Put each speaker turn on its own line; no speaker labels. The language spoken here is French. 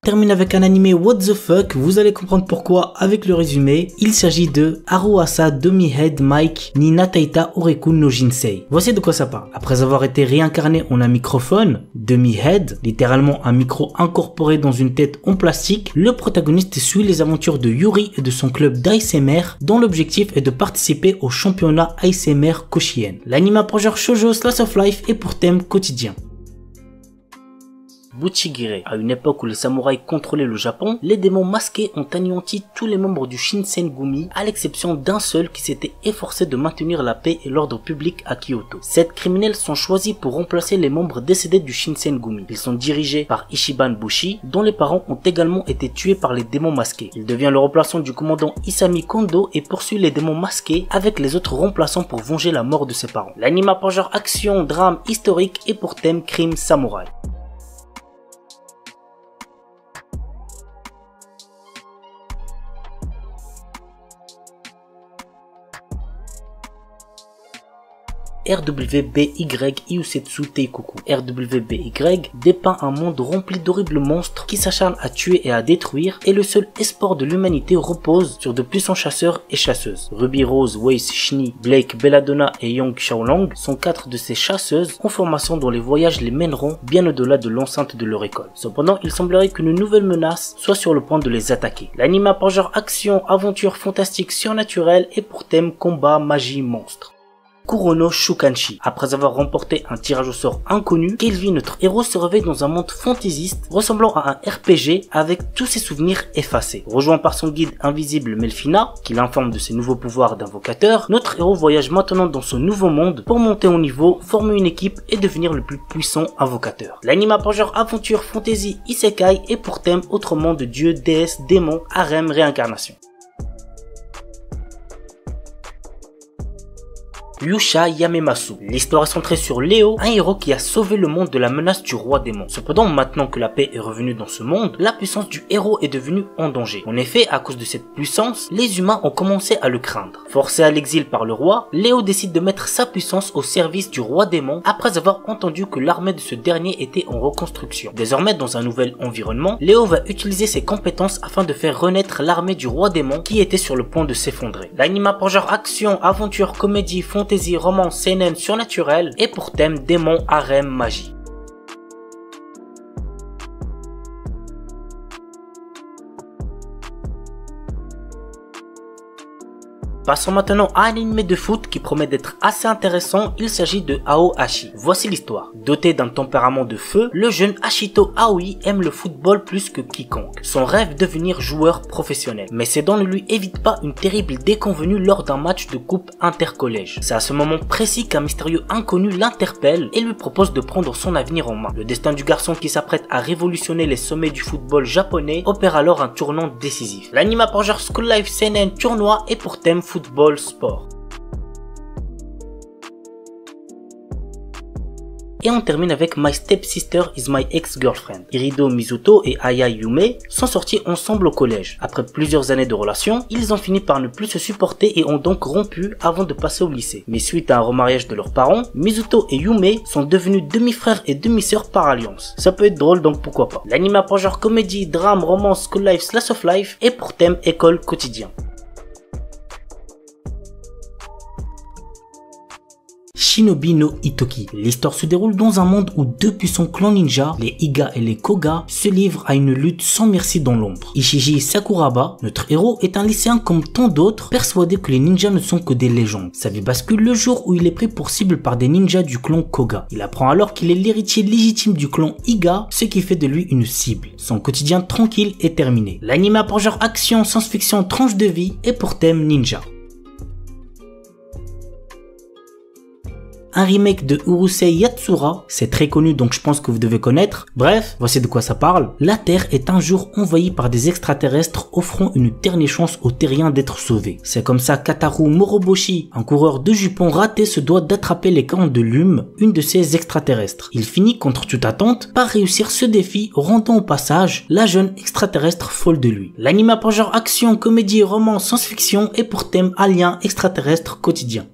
termine avec un animé what the fuck, vous allez comprendre pourquoi avec le résumé. Il s'agit de Haruasa Domi-Head Mike ni Nataita Oreku no Jinsei. Voici de quoi ça parle. Après avoir été réincarné en un microphone, Domi-Head, littéralement un micro incorporé dans une tête en plastique, le protagoniste suit les aventures de Yuri et de son club d'ASMR dont l'objectif est de participer au championnat ASMR Koshien. L'anime a pour genre shoujo slice of life et pour thème quotidien. Buchigire. À une époque où les samouraïs contrôlaient le Japon, les démons masqués ont anéanti tous les membres du Shinsengumi à l'exception d'un seul qui s'était efforcé de maintenir la paix et l'ordre public à Kyoto. 7 criminels sont choisis pour remplacer les membres décédés du Shinsengumi. Ils sont dirigés par Ichiban Bushi, dont les parents ont également été tués par les démons masqués. Il devient le remplaçant du commandant Isami Kondo et poursuit les démons masqués avec les autres remplaçants pour venger la mort de ses parents. L'anime a pour genre action, drame, historique et pour thème crime samouraï. RWBY Iusetsu Teikoku. RWBY dépeint un monde rempli d'horribles monstres qui s'acharnent à tuer et à détruire, et le seul espoir de l'humanité repose sur de puissants chasseurs et chasseuses. Ruby Rose, Weiss, Shini, Blake, Belladonna et Young Xiaolong sont 4 de ces chasseuses en formation dont les voyages les mèneront bien au-delà de l'enceinte de leur école. Cependant, il semblerait qu'une nouvelle menace soit sur le point de les attaquer. L'anime a pour genre action, aventure fantastique surnaturelle et pour thème combat, magie, monstre. Kurono Shukanshi. Après avoir remporté un tirage au sort inconnu, Kelvin, notre héros, se réveille dans un monde fantaisiste ressemblant à un RPG avec tous ses souvenirs effacés. Rejoint par son guide invisible Melfina, qui l'informe de ses nouveaux pouvoirs d'invocateur, notre héros voyage maintenant dans ce nouveau monde pour monter au niveau, former une équipe et devenir le plus puissant invocateur. L'anime a pour genre aventure, fantasy, isekai et pour thème autrement de dieux, déesses, démons, harem, réincarnation. Yusha Yamemasu. L'histoire est centrée sur Léo, un héros qui a sauvé le monde de la menace du roi démon. Cependant, maintenant que la paix est revenue dans ce monde, la puissance du héros est devenue en danger. En effet, à cause de cette puissance, les humains ont commencé à le craindre. Forcé à l'exil par le roi, Léo décide de mettre sa puissance au service du roi démon après avoir entendu que l'armée de ce dernier était en reconstruction. Désormais, dans un nouvel environnement, Léo va utiliser ses compétences afin de faire renaître l'armée du roi démon qui était sur le point de s'effondrer. L'anime a pour genre action, aventure, comédie, fantasy, romance, seinen, surnaturel et pour thème démon, harem, magie. Passons maintenant à un anime de foot qui promet d'être assez intéressant, il s'agit de Aohashi. Voici l'histoire. Doté d'un tempérament de feu, le jeune Ashito Aoi aime le football plus que quiconque. Son rêve devenir joueur professionnel. Mais ses dents ne lui évitent pas une terrible déconvenue lors d'un match de coupe intercollège. C'est à ce moment précis qu'un mystérieux inconnu l'interpelle et lui propose de prendre son avenir en main. Le destin du garçon qui s'apprête à révolutionner les sommets du football japonais opère alors un tournant décisif. L'anime a pour genre School Life Seinen tournoi et pour thème football sport. Et on termine avec My Stepsister is My Ex-Girlfriend. Irido Mizuto et Aya Yume sont sortis ensemble au collège. Après plusieurs années de relation, ils ont fini par ne plus se supporter et ont donc rompu avant de passer au lycée. Mais suite à un remariage de leurs parents, Mizuto et Yume sont devenus demi-frères et demi-sœurs par alliance. Ça peut être drôle donc pourquoi pas. L'anime a pour genre comédie, drame, romance, school life, slice of life et pour thème école quotidien. Shinobi no Itoki. L'histoire se déroule dans un monde où 2 puissants clans ninja, les Iga et les Koga, se livrent à une lutte sans merci dans l'ombre. Ishiji Sakuraba, notre héros, est un lycéen comme tant d'autres, persuadé que les ninjas ne sont que des légendes. Sa vie bascule le jour où il est pris pour cible par des ninjas du clan Koga. Il apprend alors qu'il est l'héritier légitime du clan Iga, ce qui fait de lui une cible. Son quotidien tranquille est terminé. L'anime a pour genre action, science-fiction, tranche de vie et pour thème ninja. Un remake de Urusei Yatsura, c'est très connu donc je pense que vous devez connaître. Bref, voici de quoi ça parle. La Terre est un jour envahie par des extraterrestres offrant une dernière chance aux terriens d'être sauvés. C'est comme ça qu'Ataru Moroboshi, un coureur de jupons raté, se doit d'attraper les cornes de Lume, une de ces extraterrestres. Il finit contre toute attente par réussir ce défi, rendant au passage la jeune extraterrestre folle de lui. L'anime a pour genre action, comédie, roman, science-fiction et pour thème alien extraterrestre quotidien.